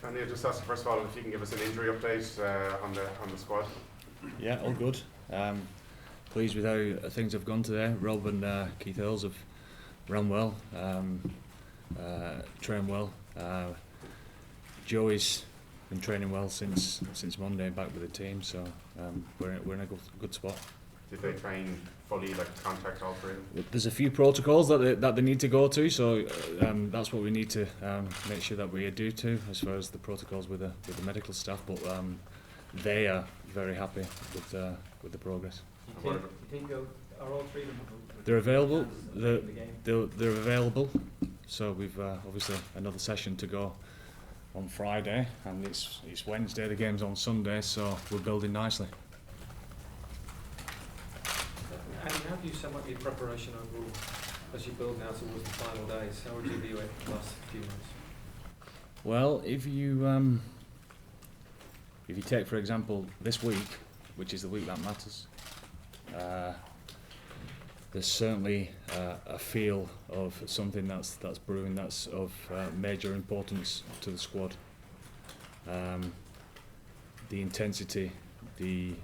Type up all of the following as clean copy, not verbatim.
Can you just ask first of all if you can give us an injury update on the squad? Yeah, all good. Pleased with how things have gone today. Rob and Keith Earls have run well, trained well. Joey's been training well since Monday, back with the team, so we're in a good spot. Did they train fully, like contact all three? There's a few protocols that they need to go to, so that's what we need to make sure that we adhere to as far as the protocols with the medical staff. But they are very happy with the progress. Do you think are all three of them? They're available. They're available. So we've obviously another session to go on Friday, and it's Wednesday. The game's on Sunday, so we're building nicely. And how do you sum up your preparation overall as you build now towards the final days? How would you view it the last few months? Well, if you take, for example, this week, which is the week that matters, there's certainly a feel of something that's brewing, that's of major importance to the squad. The intensity, the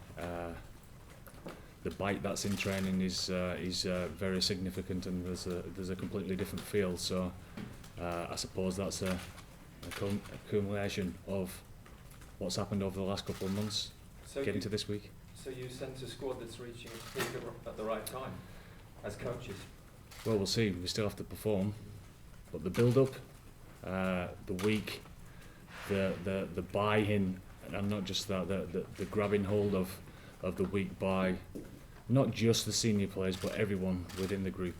bite that's in training is very significant, and there's a completely different feel. So I suppose that's a accumulation of what's happened over the last couple of months, getting to this week. So you sense a squad that's reaching its peak at the right time, as coaches? Well, we'll see. We still have to perform, but the build-up, the week, the buy-in, and not just that, the grabbing hold of the week by not just the senior players, but everyone within the group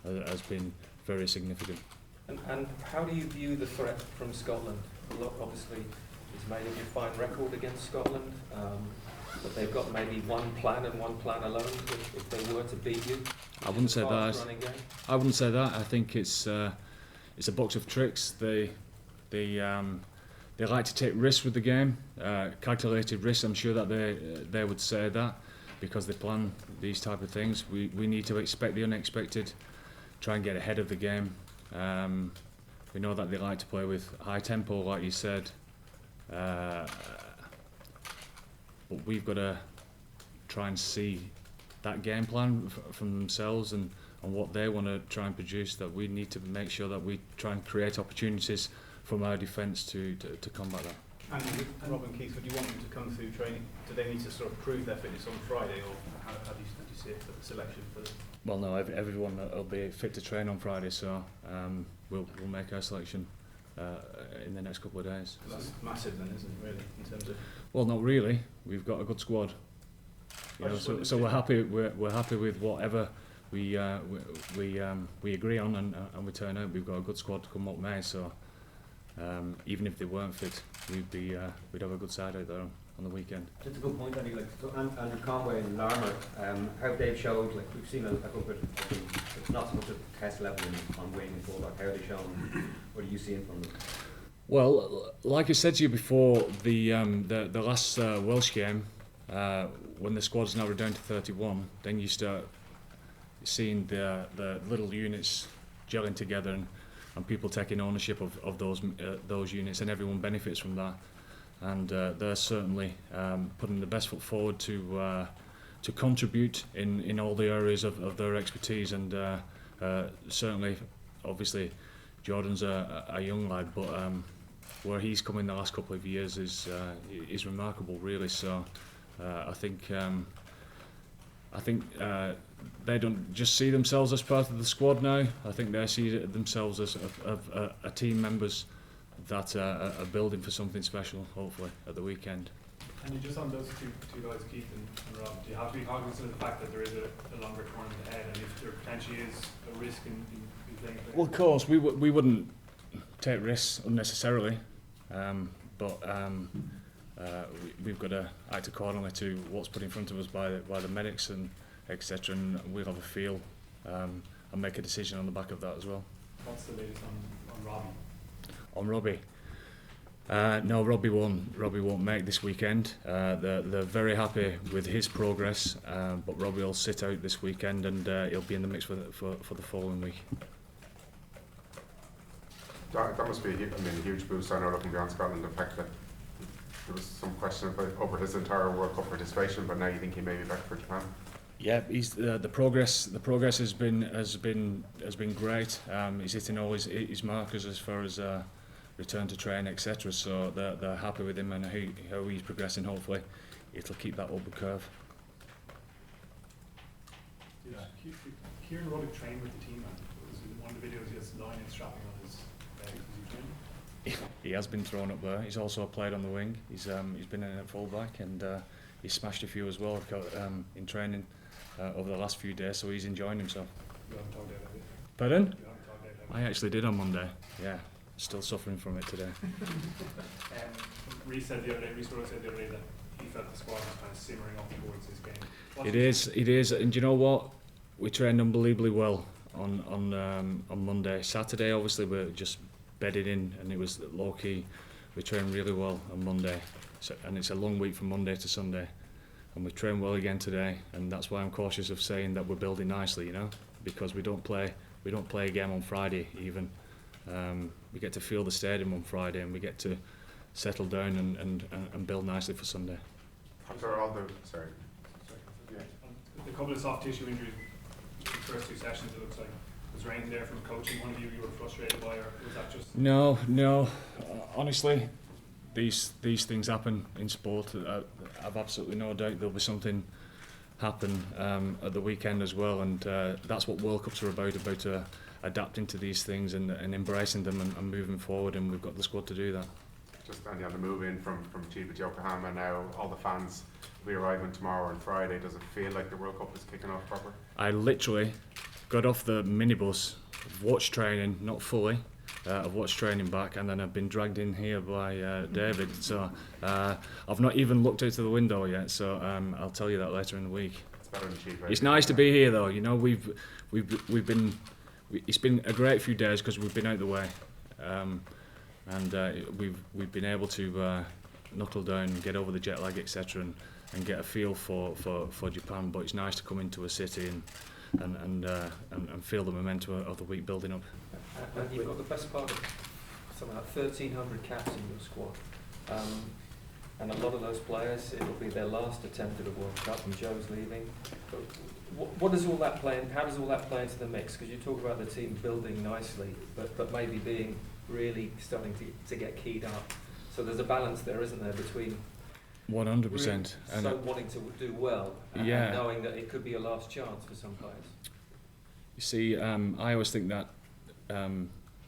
has been very significant. And how do you view the threat from Scotland? Obviously, it's made a fine record against Scotland, but they've got maybe one plan and one plan alone if they were to beat you. I wouldn't say that. I wouldn't say that. I think it's a box of tricks. They like to take risks with the game, calculated risks. I'm sure that they would say that because they plan these type of things. We need to expect the unexpected, try and get ahead of the game. We know that they like to play with high tempo, like you said, but we've got to try and see that game plan from themselves and what they want to try and produce. That we need to make sure that we try and create opportunities from our defence to combat that. And Rob and Keith, would you want them to come through training? Do they need to sort of prove their fitness on Friday, or how do you see it for the selection? Well, no, everyone will be fit to train on Friday, so we'll make our selection in the next couple of days. That's massive then, isn't it, really, in terms of? Well, not really. We've got a good squad. You know, so we're happy. We're happy with whatever we agree on, and we turn out. We've got a good squad to come up May. So even if they weren't fit, we'd have a good side out there on the weekend. That's a good point, Andy. Like Andrew Conway and Larmer, how they've showed, like we've seen a good bit. It's not so much a test level on wing and fullback. How they've shown. What are you seeing from them? Well, like I said to you before, the last Welsh game, when the squad's now down to 31, then you start seeing the little units gelling together and people taking ownership of those units, and everyone benefits from that. And they're certainly putting the best foot forward to contribute in all the areas of their expertise. And certainly, obviously, Jordan's a young lad, but where he's come in the last couple of years is remarkable, really. So I think they don't just see themselves as part of the squad now. I think they see themselves as a team members that are building for something special, hopefully, at the weekend. And you just on those two guys, Keith and Rob, do you have to be cognizant of the fact that there is a longer tournament ahead, and if there potentially is a risk in playing? Well, of course, we wouldn't take risks unnecessarily, but we've got to act accordingly to what's put in front of us by the medics and etc. And we'll have a feel and make a decision on the back of that as well. What's the latest on Robbie? On Robbie, no, Robbie won't make this weekend. They're very happy with his progress, but Robbie will sit out this weekend, and he'll be in the mix for the following week. That must be a huge boost. I know, looking beyond Scotland, the fact that there was some question about over his entire World Cup participation, but now you think he may be back for Japan. Yeah, he's the progress has been great. He's hitting all his markers as far as return to train, etc. So they're happy with him and how he's progressing. Hopefully, it'll keep that upward curve. Yeah, Kieran Ruddock trained with the team, and in one of the videos he has lining strapping on his leg. Is he training? He has been thrown up there. He's also played on the wing. He's been in at fullback and he's smashed a few as well in training over the last few days. So he's enjoying himself. You haven't talked out of it. Pardon? You haven't talked out of it. I actually did on Monday. Yeah, still suffering from it today. Rhys Ruddock said the other day that he felt the squad was kind of simmering up towards his game. It is, and you know what? We trained unbelievably well on Monday. Saturday, obviously, we're just bedded in, and it was low key. We trained really well on Monday, and it's a long week from Monday to Sunday, and we trained well again today, and that's why I'm cautious of saying that we're building nicely, you know, because we don't play again on Friday even. We get to feel the stadium on Friday, and we get to settle down and build nicely for Sunday. After all the The couple of soft tissue injuries in the first two sessions, it looks like. Was there anything there from coaching one of you were frustrated by, or was that just... No. Honestly, these things happen in sport. I've absolutely no doubt there'll be something happen at the weekend as well, and that's what World Cups are about adapting to these things and embracing them and moving forward, and we've got the squad to do that. just on the move in from Chiba to Yokohama now, all the fans will be arriving tomorrow and Friday. Does it feel like the World Cup is kicking off proper? I literally got off the minibus, watched training, not fully. I've watched training back, and then I've been dragged in here by David. So I've not even looked out of the window yet. So I'll tell you that later in the week. It's better than Chiba. It's nice to be here, though. You know, we've been. It's been a great few days because we've been out the way, and we've been able to knuckle down, get over the jet lag, etc., and get a feel for Japan. But it's nice to come into a city and feel the momentum of the week building up. And you've got the best part of something like 1,300 caps in your squad. And a lot of those players, it'll be their last attempt at a World Cup, and Joe's leaving. But what does all that play in? How does all that play into the mix? Because you talk about the team building nicely, but maybe being really starting to get keyed up. So there's a balance there, isn't there, between 100%. so wanting to do well and knowing that it could be a last chance for some players. You see, I always think that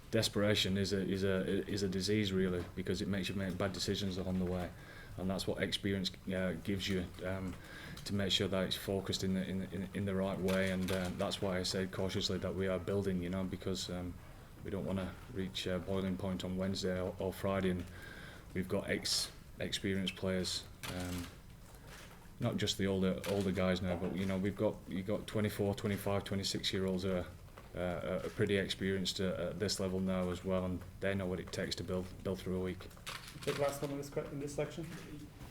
desperation is a disease, really, because it makes you make bad decisions along the way, and that's what experience gives you to make sure that it's focused in the right way. And that's why I said cautiously that we are building, you know, because we don't want to reach boiling point on Wednesday or Friday, and we've got experienced players. Not just the older guys now, but you know, you've got 24, 25, 26-year-olds who are pretty experienced at this level now as well, and they know what it takes to build through a week. The last one in this section.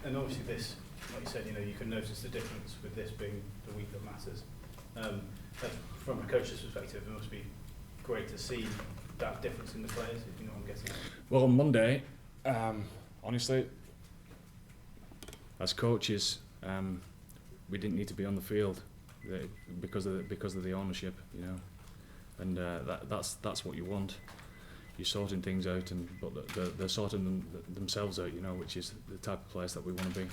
And obviously this, like you said, you know, you can notice the difference with this being the week that matters. From a coach's perspective, it must be great to see that difference in the players, if you know what I'm getting at. Well, on Monday, honestly, as coaches, we didn't need to be on the field because of the ownership, you know, and that's what you want. You're sorting things out, but they're sorting themselves out, you know, which is the type of players that we want to be.